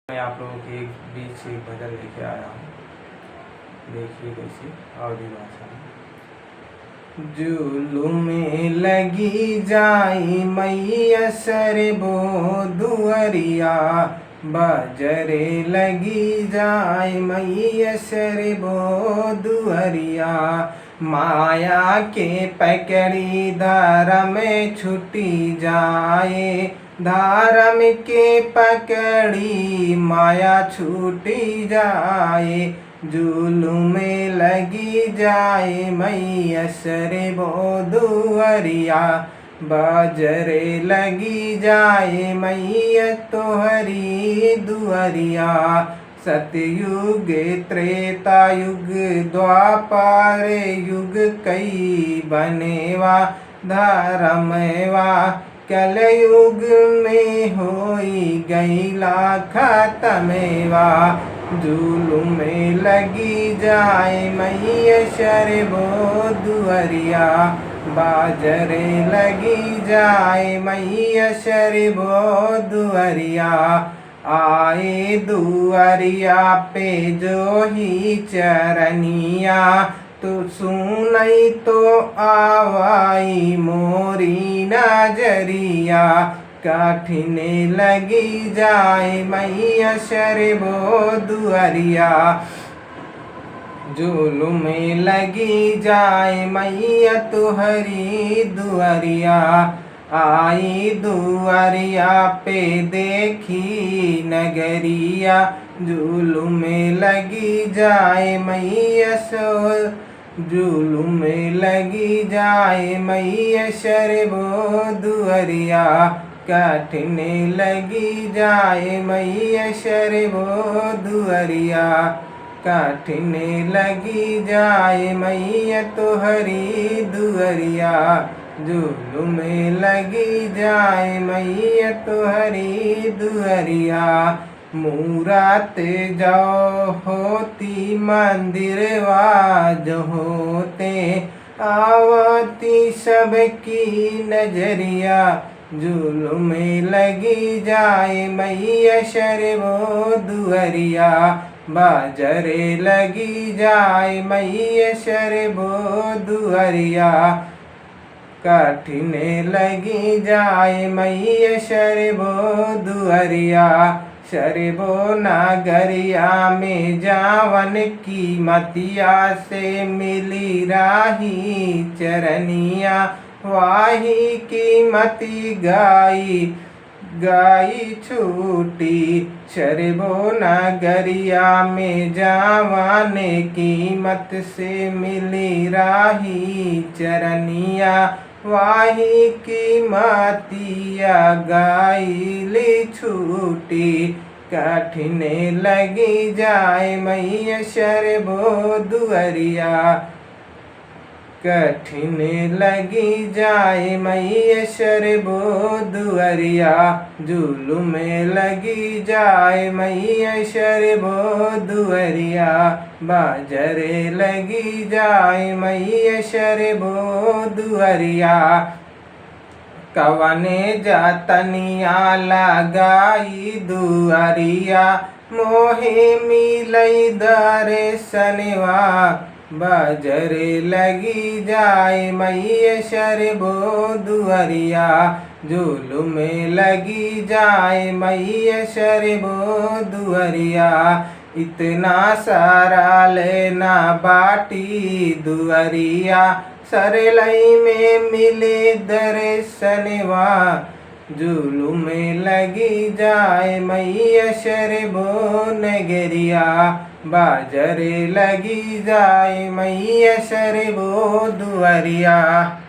मैं आप लोगों के बीच एक भजन लेके आया हूँ। देखिए कैसे अवधी भाषा में। जुलुमे लगी जाई मैया सरबो दुअरिया, बजरे लगी जाए मैया सरबो दुअरिया। माया के पकड़ी धारा में छुटी जाए, धारम के पकड़ी माया छूटी जाए। जुलुमे लगी जाए मैया सरबो दुअरिया, बजरे लगी जाए मैया तोहरी दुअरिया। सतयुग त्रेता युग द्वापर युग कई बनेवा धर्मवा, कलयुग में होई गईला खतमेवा। जुलुमे लगी जाए मैया सरबो दुअरिया, बाजरे लगी जाए मैया सरबो दुअरिया। आए दुअरिया पे जो ही चरनिया, तो सुनई तो आवाई मोरी नजरिया। कठिने लगी जाए मैया सरबो दुअरिया, जुलुमे लगी जाए मैया तुहरी दुअरिया। आई दुअरिया पे देखी नगरिया, जुलुमे लगी जाए मैया जुलुमे लगी जाए मैया सरबो दुअरिया। कठिने लगी जाए मैया सरबो दुअरिया, कठिने लगी जाए मैया तोहरी दुअरिया। जुलुमे लगी जाए मैया तोहरी दुअरिया। मूरत जाओ होती मंदिरवा जो होते, आवती सबकी नजरिया। जुलुमे लगी जाए मैया सरबो दुअरिया, बाजरे लगी जाए मैया सरबो दुअरिया। कठिने लगी जाए मैया सरबो दुअरिया। सरबो नगरिया में जावन की मतिया से मिली राही चरनिया, वाही की मति गाई गाई छूटी। सरबो नगरिया में जावाने की मत से मिली राही चरनिया, वाही की मतिया गाइली छूटी। कठिने लगी जाए मैया सरबो दुअरिया, कठिने लगी जाए मैया सरबो दुअरिया। जुलुमे लगी जाए मैया सरबो दुअरिया, बाजरे लगी जाए मैया सरबो दुअरिया। कवने जतनिया लगाई दुअरिया, मोहे मिलई दर्शनवा। बजरे लगी जाए मैया सरबो दुअरिया, जुलुमे लगी जाए मैया सरबो दुअरिया। इतना सारा लेना बाटी दुअरिया, सरलई में मिले दर्शनवा। जुलुमे लगी जाए मैया सरबो नगरिया, बाजरे लगी जाए मैया सरबो दुअरिया।